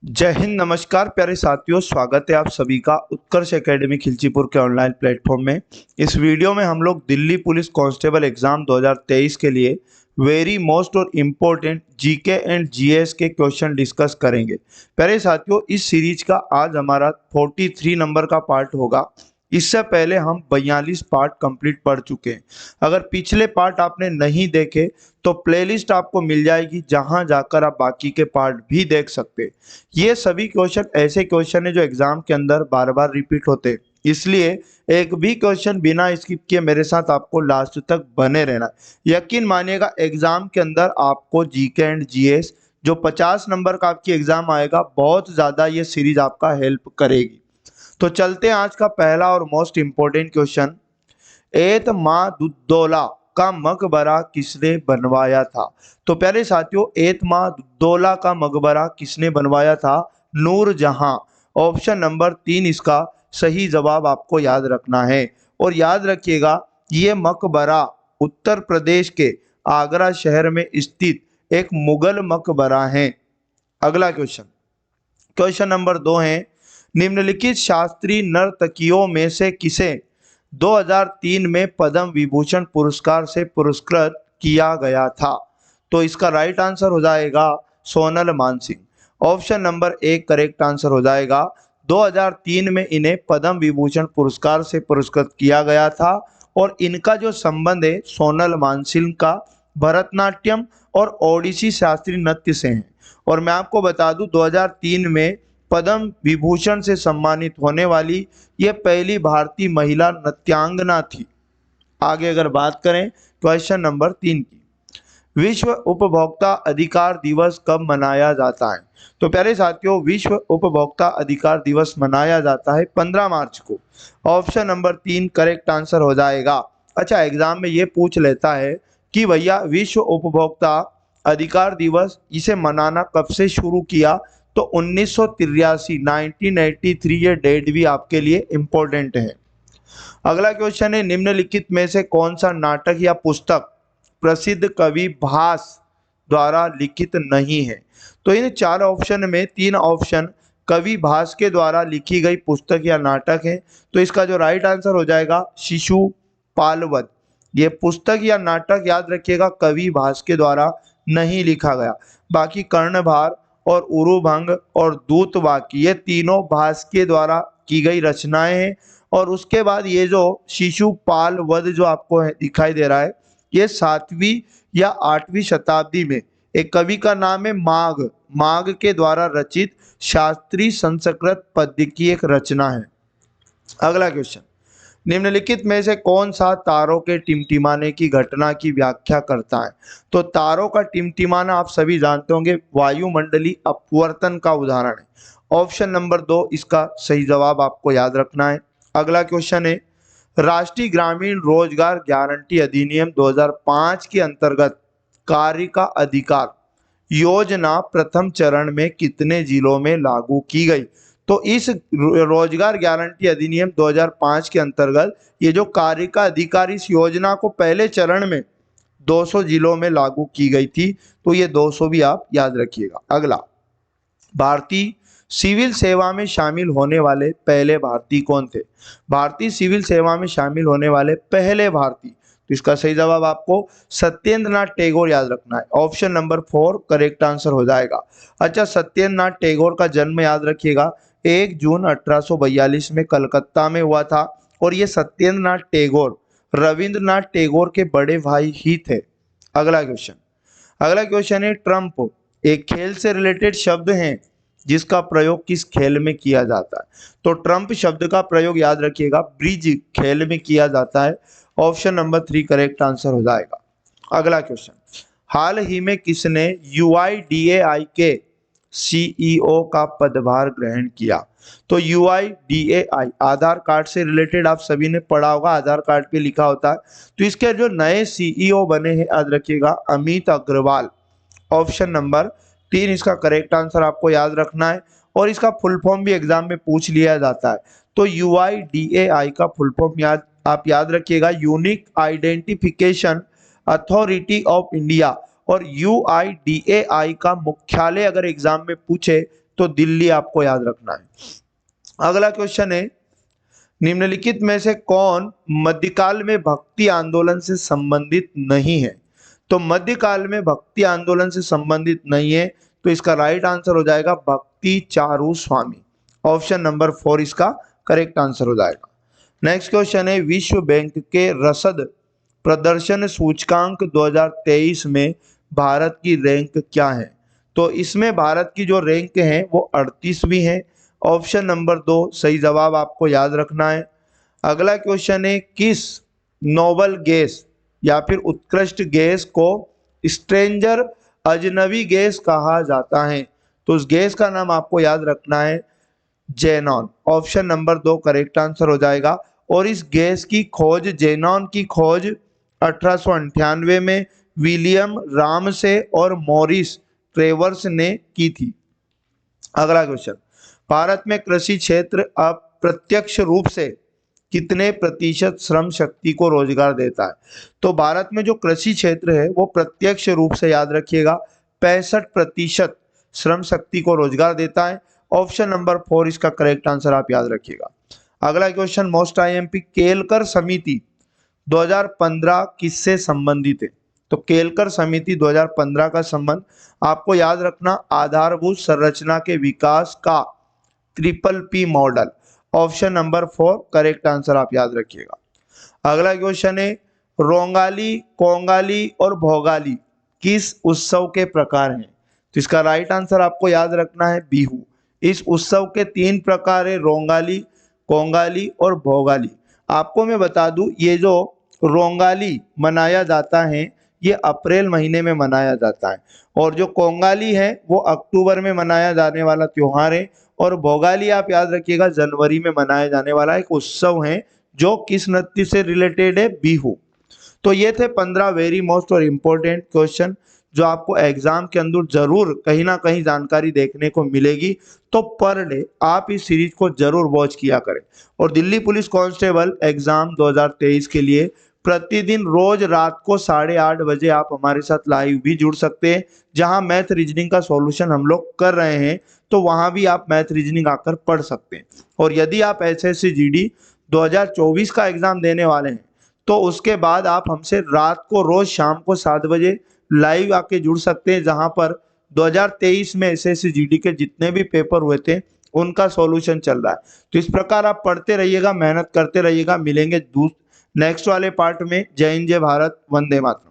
जय हिंद, नमस्कार प्यारे साथियों। स्वागत है आप सभी का उत्कर्ष एकेडमी खिलचीपुर के ऑनलाइन प्लेटफॉर्म में। इस वीडियो में हम लोग दिल्ली पुलिस कांस्टेबल एग्जाम 2023 के लिए वेरी मोस्ट और इम्पोर्टेंट जीके एंड जीएस के क्वेश्चन डिस्कस करेंगे। प्यारे साथियों, इस सीरीज का आज हमारा 43 नंबर का पार्ट होगा। इससे पहले हम 42 पार्ट कंप्लीट पढ़ चुके हैं। अगर पिछले पार्ट आपने नहीं देखे तो प्लेलिस्ट आपको मिल जाएगी, जहां जाकर आप बाकी के पार्ट भी देख सकते हैं। ये सभी क्वेश्चन ऐसे क्वेश्चन है जो एग्जाम के अंदर बार बार रिपीट होते हैं, इसलिए एक भी क्वेश्चन बिना स्किप किए मेरे साथ आपको लास्ट तक बने रहना है। यकीन मानिएगा, एग्जाम के अंदर आपको जीके एंड जीएस जो 50 नंबर का आपकी एग्जाम आएगा, बहुत ज्यादा ये सीरीज आपका हेल्प करेगी। तो चलते हैं आज का पहला और मोस्ट इंपोर्टेंट क्वेश्चन। एतमादुद्दौला का मकबरा किसने बनवाया था? तो प्यारे साथियों, एतमादुद्दौला का मकबरा किसने बनवाया था? नूरजहां। ऑप्शन नंबर 3 इसका सही जवाब आपको याद रखना है। और याद रखिएगा, ये मकबरा उत्तर प्रदेश के आगरा शहर में स्थित एक मुगल मकबरा है। अगला क्वेश्चन, क्वेश्चन नंबर 2 है, निम्नलिखित शास्त्रीय नर्तकियों में से किसे 2003 में पद्म विभूषण पुरस्कार से पुरस्कृत किया गया था? तो इसका राइट आंसर हो जाएगा Sonal Mansingh. Option number 1 correct answer हो जाएगा। 2003 में इन्हें पद्म विभूषण पुरस्कार से पुरस्कृत किया गया था और इनका जो संबंध है सोनल मानसिंह का भरतनाट्यम और ओडिसी शास्त्रीय नृत्य से है। और मैं आपको बता दूं, 2003 में पद्म विभूषण से सम्मानित होने वाली ये पहली भारतीय महिला नृत्यांगना थी। आगे अगर बात करें क्वेश्चन नंबर 3 की, विश्व उपभोक्ता अधिकार दिवस कब मनाया जाता है? तो प्यारे साथियों, विश्व उपभोक्ता अधिकार दिवस मनाया जाता है 15 मार्च को। ऑप्शन नंबर 3 करेक्ट आंसर हो जाएगा। अच्छा, एग्जाम में ये पूछ लेता है कि भैया विश्व उपभोक्ता अधिकार दिवस इसे मनाना कब से शुरू किया? तो 1983 1983 ये डेट भी आपके लिए इंपॉर्टेंट है। अगला क्वेश्चन है, निम्नलिखित में से कौन सा नाटक या पुस्तक प्रसिद्ध कवि भास द्वारा लिखित नहीं है? तो इन 4 ऑप्शन में 3 ऑप्शन कवि भास के द्वारा लिखी गई पुस्तक या नाटक है। तो इसका जो राइट आंसर हो जाएगा शिशुपालवध। ये पुस्तक या नाटक याद रखिएगा कवि भास के द्वारा नहीं लिखा गया। बाकी कर्णभार और उरुभंग और दूतवाक्य ये तीनों भास के द्वारा की गई रचनाएं हैं। और उसके बाद ये जो शिशुपाल वध जो आपको दिखाई दे रहा है, ये 7वीं या 8वीं शताब्दी में एक कवि का नाम है माघ, माघ के द्वारा रचित शास्त्रीय संस्कृत पद्य की एक रचना है। अगला क्वेश्चन, निम्नलिखित में से कौन सा तारों के टिमटिमाने की घटना की व्याख्या करता है? तो तारों का टिमटिमाना आप सभी जानते होंगे वायुमंडलीय अपवर्तन का उदाहरण है। ऑप्शन नंबर 2 इसका सही जवाब आपको याद रखना है। अगला क्वेश्चन है, राष्ट्रीय ग्रामीण रोजगार गारंटी अधिनियम 2005 के अंतर्गत कार्य का अधिकार योजना प्रथम चरण में कितने जिलों में लागू की गई? तो इस रोजगार गारंटी अधिनियम 2005 के अंतर्गत ये जो कार्य का अधिकार, इस योजना को पहले चरण में 200 जिलों में लागू की गई थी। तो ये 200 भी आप याद रखिएगा। अगला, भारतीय सिविल सेवा में शामिल होने वाले पहले भारतीय कौन थे? भारतीय सिविल सेवा में शामिल होने वाले पहले भारतीय, तो इसका सही जवाब आपको सत्येंद्रनाथ टैगोर याद रखना है। ऑप्शन नंबर 4 करेक्ट आंसर हो जाएगा। अच्छा, सत्येंद्रनाथ टैगोर का जन्म याद रखिएगा 1 जून 1842 में कलकत्ता में हुआ था। और ये सत्येंद्रनाथ टैगोर रविंद्रनाथ टैगोर के बड़े भाई ही थे। अगला क्वेश्चन, अगला क्वेश्चन है, ट्रम्प एक खेल से रिलेटेड शब्द है जिसका प्रयोग किस खेल में किया जाता है? तो ट्रम्प शब्द का प्रयोग याद रखिएगा ब्रिज खेल में किया जाता है। ऑप्शन नंबर 3 करेक्ट आंसर हो जाएगा। अगला क्वेश्चन, हाल ही में किसने UIDAI के CEO का पदभार ग्रहण किया? तो UIDAI आधार कार्ड से रिलेटेड आप सभी ने पढ़ा होगा, आधार कार्ड पे लिखा होता है। तो इसके जो नए CEO बने हैं याद रखिएगा अमित अग्रवाल। ऑप्शन नंबर 3 इसका करेक्ट आंसर आपको याद रखना है। और इसका फुल फॉर्म भी एग्जाम में पूछ लिया जाता है। तो UIDAI का फुल फॉर्म आप याद रखिएगा unique identification authority of India. और UIDAI का मुख्यालय अगर एग्जाम में पूछे तो दिल्ली आपको याद रखना है। अगला क्वेश्चन है, निम्नलिखित में से कौन मध्यकाल में भक्ति आंदोलन से संबंधित नहीं है? तो मध्यकाल में भक्ति आंदोलन से संबंधित नहीं है, तो इसका राइट आंसर हो जाएगा भक्ति चारू स्वामी। ऑप्शन नंबर 4 इसका करेक्ट आंसर हो जाएगा। नेक्स्ट क्वेश्चन है, विश्व बैंक के रसद प्रदर्शन सूचकांक 2023 में भारत की रैंक क्या है? तो इसमें भारत की जो रैंक है वो 38वीं है। ऑप्शन नंबर 2 सही जवाब आपको याद रखना है। अगला क्वेश्चन है, किस नोबल गैस या फिर उत्कृष्ट गैस को स्ट्रेंजर अजनबी गैस कहा जाता है? तो उस गैस का नाम आपको याद रखना है xenon. Option number 2 correct answer हो जाएगा। और इस गैस की खोज, जेनॉन की खोज 1898 में विलियम रामसे और मॉरिस ट्रेवर्स ने की थी। अगला क्वेश्चन, भारत में कृषि क्षेत्र अप्रत्यक्ष रूप से कितने प्रतिशत श्रम शक्ति को रोजगार देता है? तो भारत में जो कृषि क्षेत्र है वो प्रत्यक्ष रूप से, याद रखिएगा, 65% श्रम शक्ति को रोजगार देता है। ऑप्शन नंबर 4 इसका करेक्ट आंसर आप याद रखिएगा। अगला क्वेश्चन, मोस्ट आईएमपी केलकर समिति 2015 किससे संबंधित है? तो केलकर समिति 2015 का संबंध आपको याद रखना आधारभूत संरचना के विकास का PPP model. Option number 4 correct answer आप याद रखिएगा। अगला क्वेश्चन है, रोंगाली, कोंगाली और भोगाली किस उत्सव के प्रकार हैं? तो इसका राइट आंसर आपको याद रखना है बिहू। इस उत्सव के 3 प्रकार है, रोंगाली, कोंगाली और भोगाली। आपको मैं बता दूं, ये जो रोंगाली मनाया जाता है ये अप्रैल महीने में मनाया जाता है, और जो कोंगाली है वो अक्टूबर में मनाया जाने वाला त्योहार है, और भोगाली आप याद रखिएगा जनवरी में मनाया जाने वाला एक उत्सव है जो किस नृत्य से रिलेटेड है? बिहू। तो ये थे 15 वेरी मोस्ट और इम्पोर्टेंट क्वेश्चन जो आपको एग्जाम के अंदर जरूर कहीं ना कहीं जानकारी देखने को मिलेगी। तो पर डे आप इस सीरीज को जरूर वॉच किया करें। और दिल्ली पुलिस कांस्टेबल एग्जाम 2023 के लिए प्रतिदिन रोज रात को 8:30 बजे आप हमारे साथ लाइव भी जुड़ सकते हैं, जहां मैथ रीजनिंग का सॉल्यूशन हम लोग कर रहे हैं, तो वहां भी आप मैथ रीजनिंग आकर पढ़ सकते हैं। और यदि आप एसएससी जीडी 2024 का एग्जाम देने वाले हैं तो उसके बाद आप हमसे रात को रोज शाम को 7 बजे लाइव आके जुड़ सकते हैं, जहां पर 2023 में एसएससी जीडी के जितने भी पेपर हुए थे उनका सॉल्यूशन चल रहा है। तो इस प्रकार आप पढ़ते रहिएगा, मेहनत करते रहिएगा। मिलेंगे नेक्स्ट वाले पार्ट में। जय हिंद, जय भारत, वंदे मातरम।